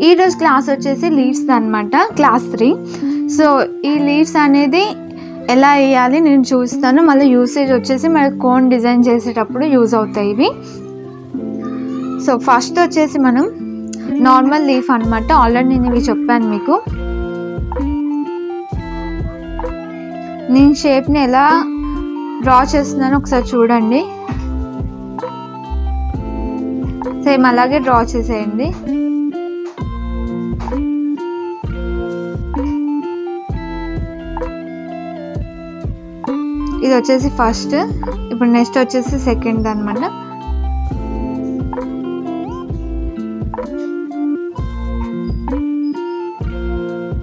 ఈరోజు క్లాస్ వచ్చేసి లీవ్స్ అనమాట, క్లాస్ 3. సో ఈ లీవ్స్ అనేది ఎలా వేయాలి నేను చూస్తాను. మళ్ళీ యూసేజ్ వచ్చేసి మన కోన్ డిజైన్ చేసేటప్పుడు యూజ్ అవుతాయి ఇవి. సో ఫస్ట్ వచ్చేసి మనం నార్మల్ లీఫ్ అనమాట. ఆల్రెడీ నేను ఇవి చెప్పాను మీకు. నేను షేప్ని ఎలా డ్రా చేస్తున్నాను ఒకసారి చూడండి. సేమ్ అలాగే డ్రా చేసేయండి. ఇది వచ్చేసి ఫస్ట్. ఇప్పుడు నెక్స్ట్ వచ్చేసి సెకండ్ అనమాట.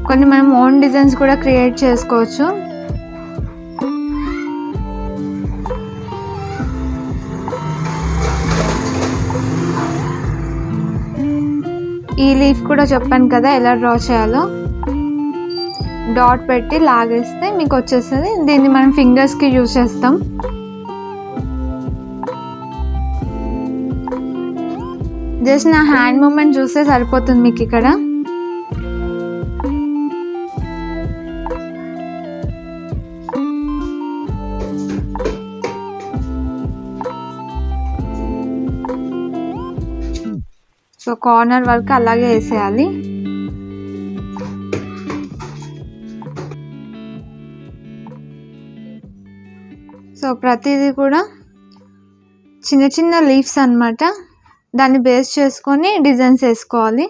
కొన్ని మనం ఓన్ డిజైన్స్ కూడా క్రియేట్ చేసుకోవచ్చు. ఈ లీఫ్ కూడా చెప్పాను కదా ఎలా డ్రా చేయాలో. డాట్ పెట్టి లాగేస్తే మీకు వచ్చేస్తుంది. దీన్ని మనం ఫింగర్స్కి యూజ్ చేస్తాం. జస్ట్ నా హ్యాండ్ మూమెంట్ చూస్తే సరిపోతుంది మీకు ఇక్కడ. సో కార్నర్ వరకు అలాగే వేసేయాలి. సో ప్రతిదీ కూడా చిన్న చిన్న లీవ్స్ అన్నమాట. దాన్ని బేస్ చేసుకొని డిజైన్స్ వేసుకోవాలి.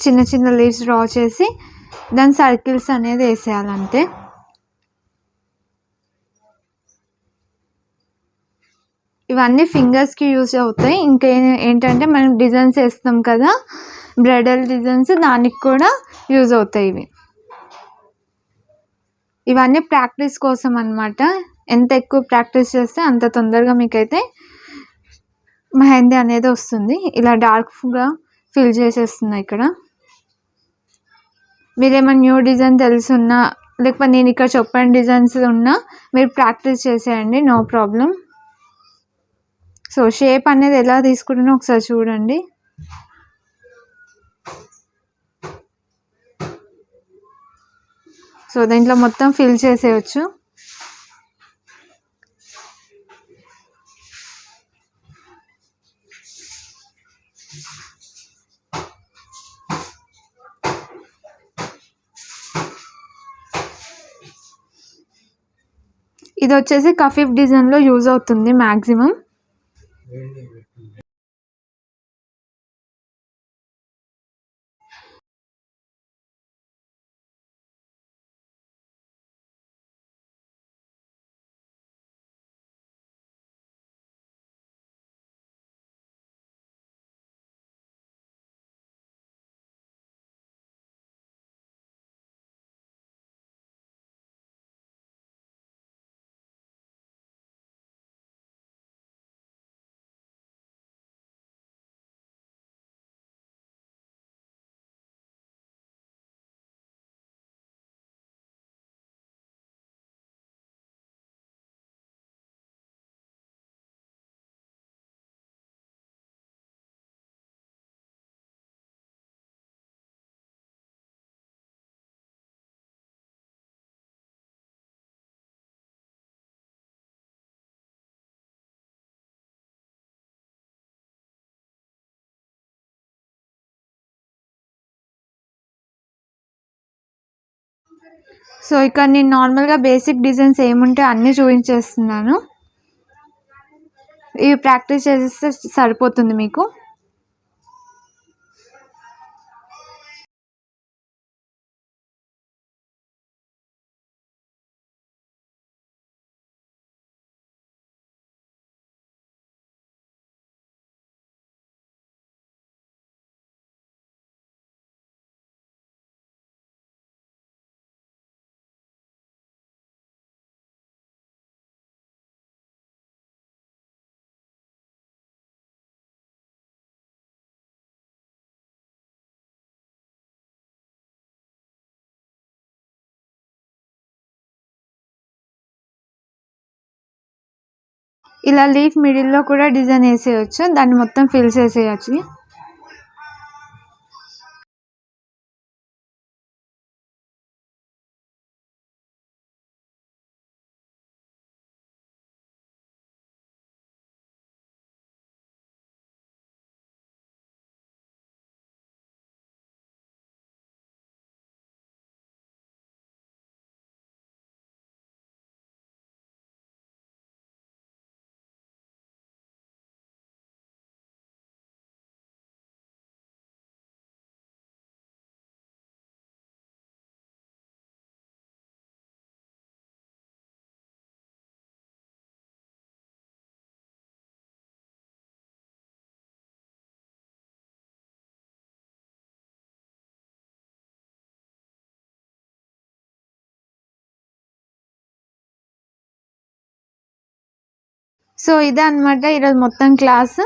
చిన్న చిన్న లీవ్స్ డ్రా చేసి దాని సర్కిల్స్ అనేది వేసేయాలంతే. ఇవన్నీ ఫింగర్స్కి యూజ్ అవుతాయి. ఇంకా ఏంటంటే మనం డిజైన్స్ వేస్తాం కదా, బ్రైడల్ డిజైన్స్, దానికి కూడా యూజ్ అవుతాయి ఇవి. ఇవన్నీ ప్రాక్టీస్ కోసం అన్నమాట. ఎంత ఎక్కువ ప్రాక్టీస్ చేస్తే అంత తొందరగా మీకైతే మెహందీ అనేది వస్తుంది. ఇలా డార్క్గా ఫిల్ చేసేస్తున్నా ఇక్కడ. మీరేమైనా న్యూ డిజైన్ తెలుసున్నా, లేకపోతే నేను ఇక్కడ చెప్పిన డిజైన్స్ ఉన్నా మీరు ప్రాక్టీస్ చేసేయండి, నో ప్రాబ్లం. సో షేప్ అనేది ఎలా తీసుకుంటున్నా ఒకసారి చూడండి. సో దీంట్లో మొత్తం ఫిల్ చేసేయచ్చు. ఇది వచ్చేసి కఫీఫ్ డిజైన్లో యూజ్ అవుతుంది మ్యాక్సిమం. సో ఇక్కడ నేను నార్మల్గా బేసిక్ డిజైన్స్ ఏముంటే అన్నీ చూపించేస్తున్నాను. ఇవి ప్రాక్టీస్ చేసేస్తే సరిపోతుంది మీకు. ఇలా లీఫ్ మిడిల్లో కూడా డిజైన్ వేసేయచ్చు, దాన్ని మొత్తం ఫిల్ చేసేయచ్చు. సో ఇదే అనమాట ఈరోజు మొత్తం క్లాస్.